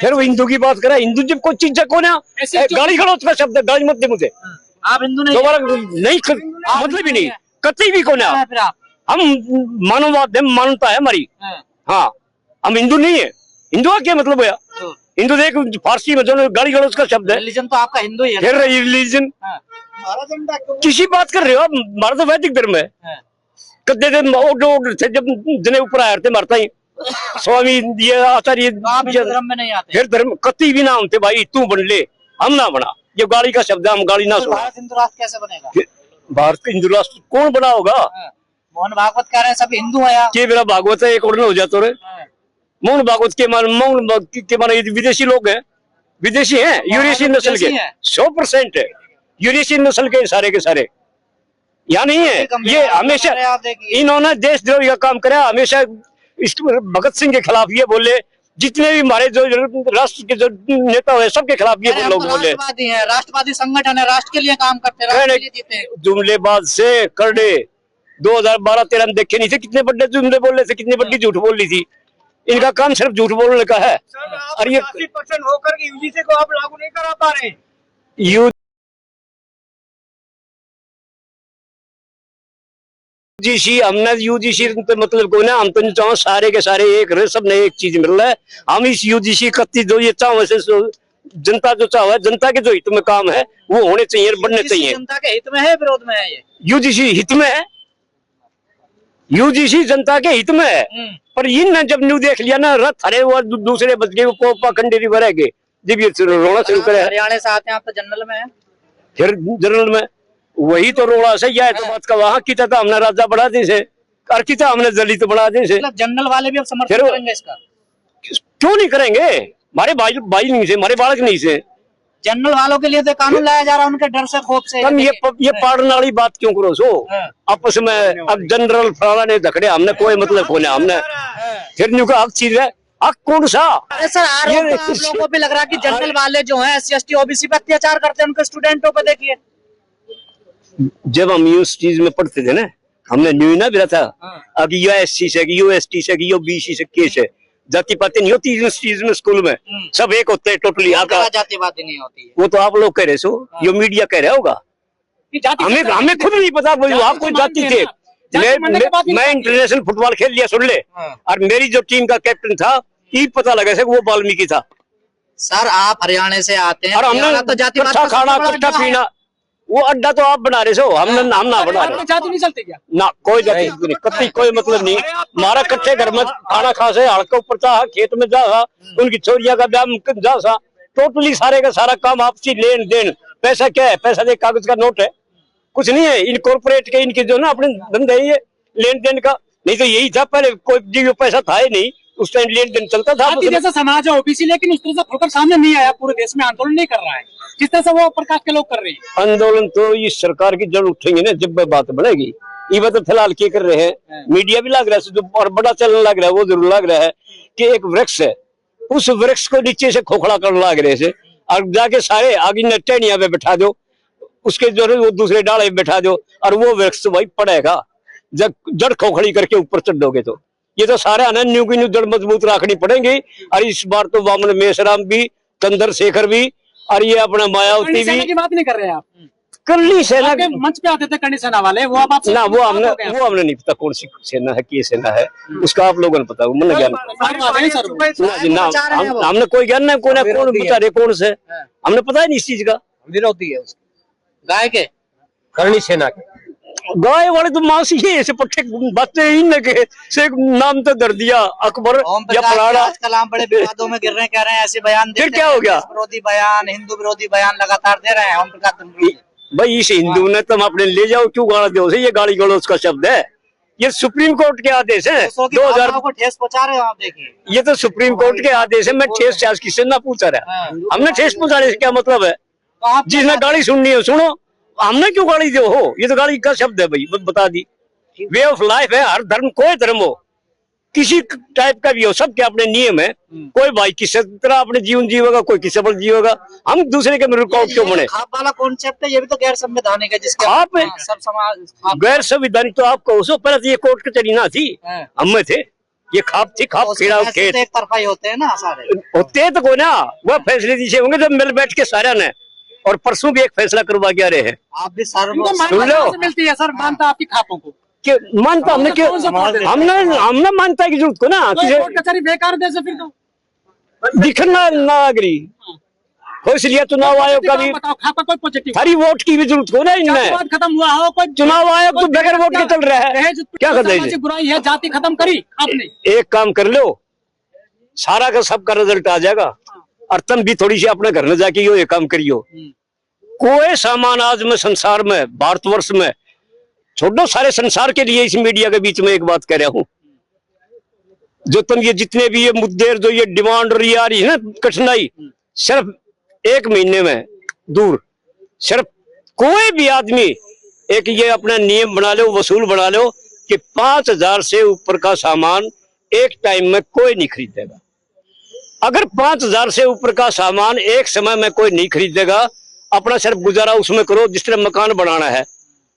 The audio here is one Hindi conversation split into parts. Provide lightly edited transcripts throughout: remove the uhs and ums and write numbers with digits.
फिर वो हिंदू की बात करे, हिंदू जब कोई चीज कौन है, गाली गलौज का शब्द है, गाली मत दे मुझे। आप हिंदू नहीं, दोबारा नहीं, मतलब ही नहीं, कतई भी कौन है। हम मानववाद है, मानवता है हमारी। हाँ, हम हिंदू नहीं है। हिंदू का क्या मतलब है? हिंदू देख फारसी में जो गाली गलौज का शब्द है। रिलीजन तो आपका हिंदू ही है। फिर रिलीजन किसी बात कर रहे हो आप? हमारा तो वैदिक धर्म है। कदे थे जब जने ऊपर आए थे मरता ही स्वामी ये आचार्य धर्म में नहीं आते। फिर धर्म कति भी ना होते भाई, तू बन ले, हम ना बना। ये गाली का शब्द है, हम गाली ना सुना। भारत हिंदू राष्ट्र कैसे बनेगा? भारत हिंदू राष्ट्र कौन बना होगा? मोहन भागवत कह रहे हैं सब हिंदू है। के मेरा भागवत है एक और हो जाता रे। मोहन भागवत के माने विदेशी लोग हैं, विदेशी हैं, यूरेशियन नस्ल के 100% है, यूरेशियन नस्ल के सारे के सारे। यहाँ नहीं है ये। हमेशा इन्होंने देशद्रोही का काम करा, हमेशा भगत सिंह के खिलाफ ये बोले, जितने भी हमारे जो राष्ट्र के जो नेता हुए सबके खिलाफ ये लोग बोले। राष्ट्रवादी संगठन है, राष्ट्र के लिए काम करते हैं। जुमलेबाज से करड़े 2012-13 में देखे नहीं थे कितने बड़े जुमले बोल रहे थे, कितनी बड़ी झूठ बोल रही थी। इनका काम सिर्फ झूठ बोलने का है। और ये 80% होकर यूजीसी को आप लागू नहीं करा पा रहे। यूजीसी हमने यूजीसी मतलब को ना, हम तो नहीं चाहो सारे के सारे एक रहे, सब ने एक चीज मिल रहा है। हम इस यूजीसी कत्ती जो ये चाहो वैसे जनता जो चाहो है, जनता के जो हित में काम है वो होने चाहिए, बनने चाहिए। जनता के हित में है, विरोध में है? ये यूजीसी हित में है, यूजीसी जनता के हित में है। पर इन जब न्यू देख लिया ना, रथ हरे वो दूसरे बच गए, वो खंडे रिवर है जब ये रोना शुरू करे। हरियाणा से आते हैं आप तो जनरल में है, फिर जनरल में वही तो रोड़ा सही है। तो बात का वहां की था हमने राजा बढ़ा दी से, और की हमने दलित बढ़ा दी से। मतलब जनरल वाले भी अब समर्थन करेंगे इसका? क्यों नहीं करेंगे? हमारे भाई नहीं से, हमारे बालक नहीं से। जनरल वालों के लिए तो कानून लाया जा रहा है, उनके डर से, खौफ से। हम ये पाड़ने वाली बात क्यों करो सो आपस में? अब जनरल फलाना ने धकड़े, हमने कोई मतलब को नहीं। हमने फिर न्यू का हक चीज है, हक कौन सा? सर आप लोगों को भी लग रहा है कि जनरल वाले जो हैं SC ST OBC पे अत्याचार करते हैं, उनके स्टूडेंटों पे देखिए। जब हम इस चीज में पढ़ते थे ना, हमने न्यू ना भी था अब यो SC से, यो ST से, यो BC से केस है। जाति पाति नहीं होती इस चीज में, स्कूल में सब एक होते हैं टोटली। जाति पाति नहीं होती है, वो तो आप लोग कह रहे सो, यो मीडिया कह रहा होगा। हमें खुद नहीं पता आप कोई जाति थे। मैं इंटरनेशनल फुटबॉल खेल लिया सुन ले, और मेरी जो टीम का कैप्टन था ये पता लगा से वो वाल्मीकि था। सर आप हरियाणा से आते हैं, और हमने तो जाति खाना कट्ठा पीना, वो अड्डा तो आप बना रहे सो, हम ना बना रहे। जाति नहीं चलती क्या? ना कोई जाति नहीं, कत्ती कोई मतलब नहीं। हमारा कच्चे घर में खाना खा से, हड़का ऊपर था, खेत में जा सा, उनकी छोरिया का ब्याह जा सा, टोटली सारे का सारा काम आपसी लेन देन। पैसा क्या है? पैसा दे कागज का नोट है, कुछ नहीं है। इन कॉर्पोरेट के इनके जो ना अपने धंधे ये लेन देन का, नहीं तो यही था पहले। कोई जीव पैसा था ही नहीं उस टाइम, लेन देन चलता था। जैसा समाज है OBC, लेकिन उस तरह से खुलकर सामने नहीं आया, पूरे देश में आंदोलन नहीं कर रहा है जिस तरह से वो प्रकाश के लोग कर रहे हैं। आंदोलन तो इस सरकार की जरूर उठेंगे ना जब बात बढ़ेगी। ये तो फिलहाल क्या कर रहे हैं, मीडिया भी लग रहा है और बड़ा चलन लग रहा है, वो जरूर लग रहा है कि एक वृक्ष है, उस वृक्ष को नीचे से खोखला कर लग रहे से, और जाके सारे आगे टहनिया पे बैठा दो, उसके जो वो दूसरे डाले बैठा दो, और वो वृक्ष भाई पड़ेगा जब जड़ खोखड़ी करके ऊपर चढ़ोगे। तो ये तो सारे न्यू की न्यू जड़ मजबूत रखनी पड़ेंगी। और इस बार तो वामन मेश्राम भी, चंद्रशेखर भी, और ये अपना मायावती भी। की बात नहीं कर रहे हैं आप? करनी सेना के मंच पे आते थे करनी सेना वाले, वो अब आप ना, वो हमने नहीं पता कौन सी सेना है, की सेना है, उसका आप लोगों ने पता, मन ज्ञान ना, हमने कोई ज्ञान नहीं। कौन बता रहे कौन से, हमने पता ही नहीं इस चीज का। विरोधी है उसके गाय के, करनी सेना के गाय वाले तो मासी ऐसे पट्टे बच्चे इनके से नाम तो दर दिया अकबर या फलाना। आजकल आप बड़े विवादों में गिर रहे हैं, कह रहे हैं ऐसे बयान फिर क्या हो गया? विरोधी बयान, हिंदू विरोधी बयान लगातार दे रहे हैं ओम प्रकाश भाई। इस हिंदू ने तुम अपने ले जाओ, क्यों गाली दो? ये गाली गलौज का शब्द है, ये सुप्रीम कोर्ट के आदेश है। 2000 को ठेस पहुंचा रहे हो आप, देखिए ये तो सुप्रीम कोर्ट के आदेश है। मैं ठेस चार्ज किससे ना पूछा रहा, हमने ठेस पहुंचाने से क्या मतलब है? जिसने गाली सुननी है सुनो, हमने क्यों गाली दो हो? ये तो गाली का शब्द है भाई, बता दी। वे ऑफ लाइफ है, हर धर्म, कोई धर्म हो, किसी टाइप का भी हो, सबके अपने नियम है। कोई भाई किसी तरह अपने जीवन जीवेगा, कोई किसी पर जीवेगा। हम दूसरे के रुकावट क्यों बने? खाप वाला कॉन्सेप्ट है, ये भी तो गैर संवैधानिक है, जिसके आप सब समाज गैर संवैधानिक तो आप कहो सो। पहले तो ये कोर्ट कचहरी ना थी, हम में थे, ये खाप थी, खाप खेड़ा खेत एक तरफा ही होते हैं ना सारे। होते तो को ना वह फैसले दिए होंगे जब मिल बैठ के सारा ने, और परसों भी एक फैसला करवा के आ रहे हैं। आप भी सर इनको सुन लो। मान्यता मिलती है सर, मानता आपकी खापों को कि मानता हमने क्यों, हमने मानता है कि जरूरत को ना तो कोर्ट कचहरी बेकार दे से फिर तो दिखना नागरी हो, इसलिए चुनाव आयोग का भी बताओ, खापा कोई पॉजिटिव सारी वोट की भी जरूरत को ना इनमें। खत्म हुआ हो, कोई चुनाव आयोग तो बगैर वोट के चल रहा है, क्या कर रहे बुराई है, जाति खत्म करी आपने। एक काम कर लो, सारा का सबका रिजल्ट आ जाएगा, और तुम भी थोड़ी सी अपने घर में जाके ये काम करियो। कोई सामान आज में संसार में, भारतवर्ष में छोड़ो, सारे संसार के लिए इस मीडिया के बीच में एक बात कह रहा हूं, जो तुम ये जितने भी ये मुद्दे, जो ये डिमांड और ये आ रही है ना कठिनाई, सिर्फ 1 महीने में दूर। सिर्फ कोई भी आदमी एक ये अपना नियम बना लो, वसूल बना लो कि 5000 से ऊपर का सामान एक टाइम में कोई नहीं खरीदेगा। अगर 5000 से ऊपर का सामान एक समय में कोई नहीं खरीदेगा, अपना सिर्फ गुजारा उसमें करो। जिस तरह मकान बनाना है,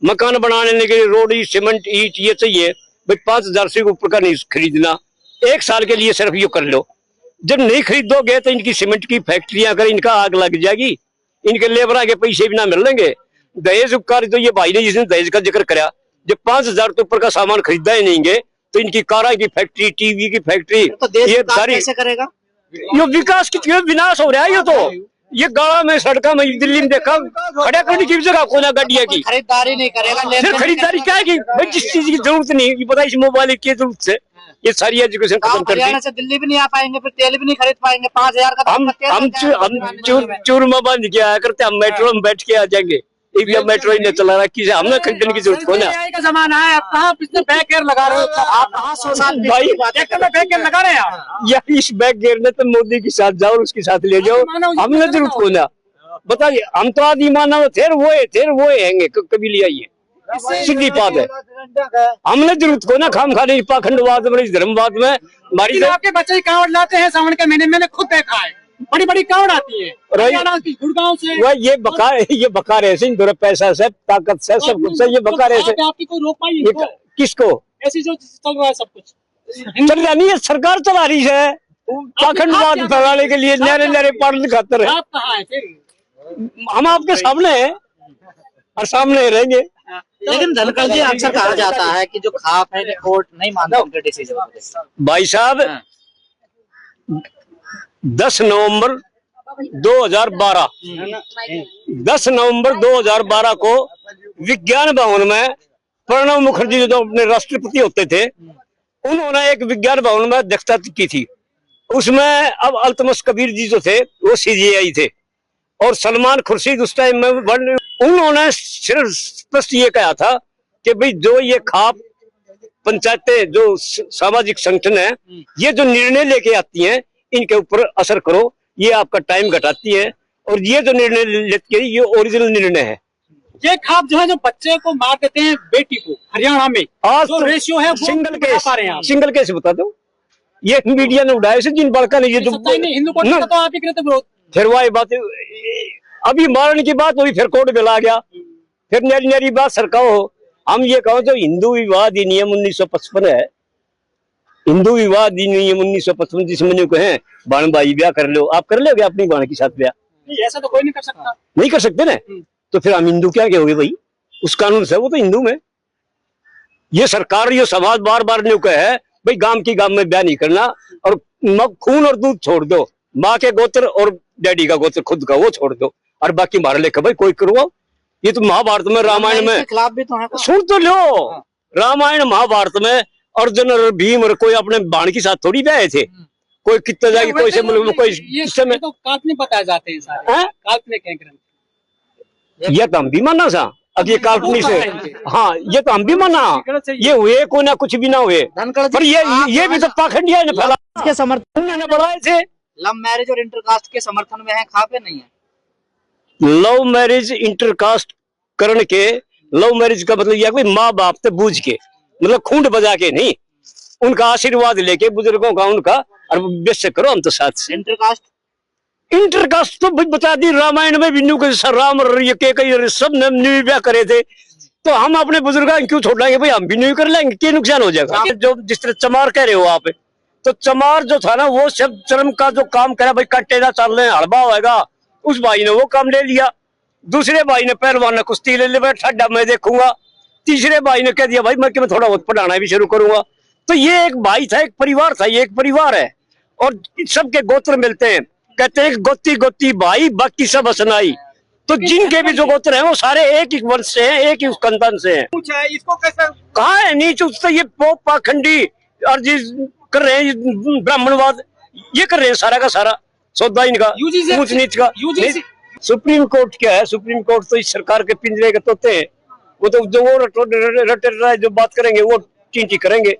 मकान बनाने के लिए रोड, सीमेंट, ईट ये चाहिए भाई, 5000 से ऊपर का नहीं खरीदना, 1 साल के लिए सिर्फ ये कर लो। जब नहीं खरीदोगे तो इनकी सीमेंट की फैक्ट्रियां, अगर इनका आग लग जाएगी, इनके लेबर के पैसे भी ना मिलेंगे। दहेज उपकार तो ये भाई ने जिसने दहेज का जिक्र कराया, जब 5000 के ऊपर का सामान खरीदा ही नहीं गए तो इनकी कारा की फैक्ट्री, टीवी की फैक्ट्री, तो देश ये सारी कैसे करेगा? ये विकास की विनाश हो रहा है। ये तो ये गाँव में, सड़का में, दिल्ली में देखा खड़ा करने की जगह कोना गाड़िया की, खरीदारी नहीं करेगा। फिर खरीदारी क्या है भाई, जिस चीज की जरूरत नहीं, ये पता, इस मोबाइल की जरूरत से ये सारी एजुकेशन खत्म कर दी। हरियाणा से दिल्ली भी नहीं आ पाएंगे, फिर तेल भी नहीं खरीद पाएंगे। 5000 का हम चूरमा बांध के आया करते, हम मेट्रो में बैठ के आ जाएंगे। मेट्रो ही नहीं चला रहा, किसे हमने खरीदने की जरूरत को ना। का जमाना है, अब कहाँ पिछले बैक गियर लगा रहे हो आप? कहाँ 100 साल भाई ट्रैक्टर में बैक गियर लगा रहे हैं आप? या इस बैग गिरने तो मोदी के साथ जाओ, उसके साथ ले जाओ, हमने जरूरत को ना। बताइए, हम तो आदि मानव थे, वो हैंगे कभी ले आइए, सीधी बात है। हमने जरूरत को ना खाम खाने पाखंडवाद में, इस धर्मवाद में। हमारी आपके बच्चे कांवड़ लाते हैं सावन के महीने, मैंने खुद देखा है, बड़ी बड़ी कांवड़ आती है गुड़गांव से। वह ये बकार ऐसे पैसा से, ताकत से, सब कुछ से ये बकार ऐसे। आपकी कोई रोक पाई किसको? ऐसी जो चल रहा है सब कुछ चल रहा नहीं है, सरकार चला रही है पाखंडवाद फैलाने के लिए, नहरे पानी खातर है। आप कहाँ है फिर? हम आपके सामने हैं और सामने रहेंगे। लेकिन धनखड़ जी, अक्सर कहा जाता है कि जो खाप है कोर्ट नहीं मानता उनके डिसीजन को। भाई साहब, 10 नवंबर 2012 को विज्ञान भवन में प्रणब मुखर्जी जो अपने राष्ट्रपति होते थे, उन्होंने एक विज्ञान भवन में अध्यक्षता की थी। उसमें अब अल्तमश कबीर जी जो थे वो CJI थे, और सलमान खुर्शीद उस टाइम में उन्होंने सिर्फ स्पष्ट ये कहा था कि भाई जो ये खाप पंचायतें, जो सामाजिक संगठन है, ये जो निर्णय लेके आती हैं, इनके ऊपर असर करो, ये आपका टाइम घटाती है, और ये जो निर्णय लेती है ये ओरिजिनल निर्णय है। ये खाप जो है, जो बच्चे को मार देते हैं, बेटी को, हरियाणा में आज जो रेशियो है, सिंगल केस बता दो। ये मीडिया ने उड़ाया से, जिन बड़का ने ये जो हिंदू कोर्ट में तो आप ही करते विरोध। फिर वही बात, अभी मारने की बात हुई, फिर कोर्ट में ला गया, फिर नरी बात सरकार हो। हम ये कहो जो हिंदू विवाह अधिनियम 1955 है, हिंदू विवाह अधिनियम 1955 जिसमें कहे बाण भाई ब्याह कर लो, आप कर लोगे अपनी बाण के साथ ब्याह? नहीं, ऐसा तो कोई नहीं कर सकता। नहीं कर सकते ना, तो फिर हम हिंदू क्या कहोगे भाई? उस कानून से वो तो हिंदू में, ये सरकार, ये समाज बार बार ने कहे भाई गांव की गांव में ब्याह नहीं करना, और खून और दूध छोड़ दो, माँ के गोत्र और डैडी का गोत्र खुद का वो छोड़ दो, और बाकी मार लेकर भाई कोई करवाओ। ये तो महाभारत में, रामायण में खिलाफ भी तो है। सुन तो लो, रामायण महाभारत में अर्जुन और भीम और कोई अपने बाण के साथ थोड़ी ब्याह थे, कोई कितना जाएगी, कोई से मुल्क में, कोई ये तो काल्पनिक बताए जाते हैं सारे, काल्पनिक है ग्रंथ। ये तो हम भी माना सा, अब ये काल्पनिक से, हाँ ये तो हम भी माना, ये हुए को ना कुछ भी ना हुए, पर ये भी तो पाखंडिया ने फैला के समर्थन ने बढ़ाए थे। लव मैरिज और इंटरकास्ट के समर्थन में है खाप या नहीं है? लव मैरिज इंटरकास्ट करने के, लव मैरिज का मतलब यह माँ बाप से बूझ के, मतलब खूंट बजा के नहीं, उनका आशीर्वाद लेके बुजुर्गों का उनका, और बेशक करो हम तो साथ से। इंटरकास्ट तो बता दी, रामायण में भी राम और सब ने ब्याह करे थे, तो हम अपने बुजुर्ग क्यों छोड़ेंगे भाई, हम भी नहीं कर लेंगे, क्या नुकसान हो जाएगा। जो जिस तरह चमार कह रहे हो आप, तो चमार जो था ना वो सब श्रम का जो काम करा भाई, कट्टे ना चल रहे हड़बा होगा, उस भाई ने वो काम ले लिया। दूसरे भाई ने पहलवान ने कुश्ती ले ली, ठड्डा मैं देखूंगा। तीसरे भाई ने कह दिया भाई मैं थोड़ा बहुत पढ़ाना भी शुरू करूंगा। तो ये एक भाई था, एक परिवार था, ये एक परिवार है और सबके गोत्र मिलते हैं। कहते हैं गोती गोती भाई बाकी सब असनाई। तो जिनके भी जो गोत्र हैं वो सारे एक ही वंश से हैं, एक ही खानदान से हैं। कुछ है इसको कैसे कहाँ है नीच उठता, ये पोप पाखंडी और जी कर रहे हैं ब्राह्मणवाद, ये कर रहे हैं सारा का सारा सौदा इनका ऊंच नीच का। सुप्रीम कोर्ट क्या है, सुप्रीम कोर्ट तो इस सरकार के पिंजरे के तोते हैं। वो तो जो वो रटे जो बात करेंगे वो चींची करेंगे।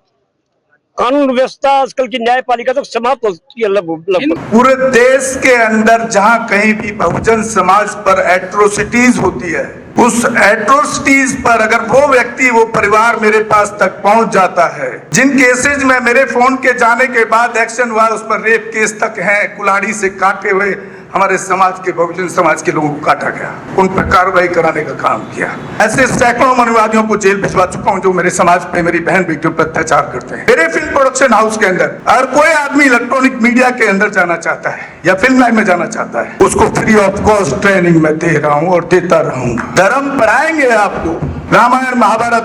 कानून व्यवस्था आजकल की न्यायपालिका तो समाप्त हो चुकी है लगभग। पूरे देश के अंदर जहां कहीं भी बहुजन समाज पर एट्रोसिटीज होती है, उस एट्रोसिटीज पर अगर वो व्यक्ति, वो परिवार मेरे पास तक पहुंच जाता है, जिन केसेज में मेरे फोन के जाने के बाद एक्शन हुआ, उस पर रेप केस तक है, कुल्हाड़ी से काटे हुए हमारे समाज के, बहुजन समाज के लोगों को काटा गया, उन पर कार्रवाई कराने का काम किया। ऐसे सैकड़ों मनुवादियों को जेल भिजवा चुका हूं जो मेरे समाज पे, मेरी बहन बेटियों पर अत्याचार करते हैं। मेरे फिल्म प्रोडक्शन हाउस के अंदर अगर कोई आदमी इलेक्ट्रॉनिक मीडिया के अंदर जाना चाहता है या फिल्म लाइन में जाना चाहता है, उसको फ्री ऑफ कॉस्ट ट्रेनिंग में दे रहा हूँ और देता रहूंगा। धर्म पढ़ाएंगे आपको, रामायण महाभारत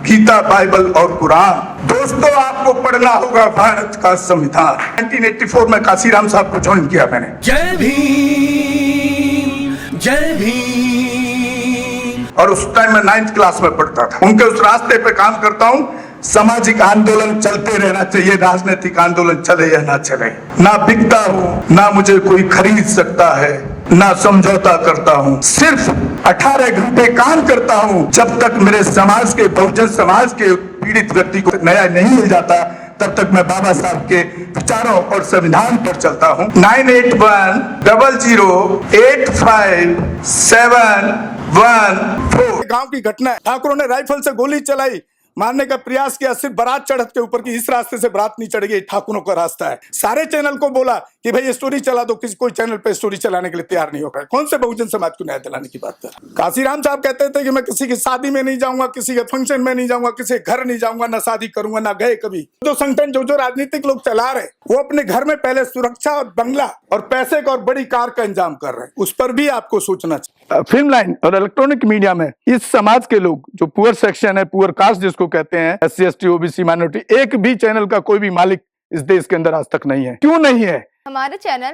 गीता बाइबल और कुरान। दोस्तों आपको पढ़ना होगा भारत का संविधान। 1984 में काशीराम साहब को ज्वाइन किया मैंने। जय भीम जय भीम। और उस टाइम में 9th क्लास में पढ़ता था। उनके उस रास्ते पे काम करता हूँ। सामाजिक आंदोलन चलते रहना चाहिए, राजनीतिक आंदोलन चले या ना चले। ना बिकता हूँ, ना मुझे कोई खरीद सकता है, ना समझौता करता हूँ। सिर्फ 18 घंटे काम करता हूँ। जब तक मेरे समाज के, बहुजन समाज के पीड़ित व्यक्ति को न्याय नहीं मिल जाता, तब तक मैं बाबा साहब के विचारों और संविधान पर चलता हूँ। 9810085714। गांव की घटना है, ठाकुरों ने राइफल से गोली चलाई, मारने का प्रयास किया, सिर्फ बारात चढ़त के ऊपर की, इस रास्ते से बारात नहीं चढ़ेगी, ठाकुरों का रास्ता है। सारे चैनल को बोला कि भाई ये स्टोरी चला दो, किसी कोई चैनल पे स्टोरी चलाने के लिए तैयार नहीं होगा। कौन से बहुजन समाज को न्याय दिलाने की बात कर रहा है? काशीराम साहब कहते थे कि मैं किसी की शादी में नहीं जाऊंगा, किसी के फंक्शन में नहीं जाऊंगा, किसी घर नहीं जाऊंगा, ना शादी करूंगा, ना गए कभी। जो संगठन, जो राजनीतिक लोग चला रहे, वो अपने घर में पहले सुरक्षा और बंगला और पैसे का और बड़ी कार का इंतजाम कर रहे हैं। उस पर भी आपको सोचना चाहिए। फिल्म लाइन और इलेक्ट्रॉनिक मीडिया में इस समाज के लोग, जो पुअर सेक्शन है, पुअर कास्ट जिसको कहते हैं, SC ST OBC माइनॉरिटी, एक भी चैनल का कोई भी मालिक इस देश के अंदर आज तक नहीं है। क्यों नहीं है? हमारे चैनल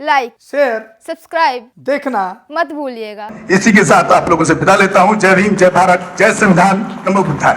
लाइक, शेयर, सब्सक्राइब देखना मत भूलिएगा। इसी के साथ आप लोगों से विदा लेता हूँ। जय भीम, जय भारत, जय संविधान, नमो बुद्धाय।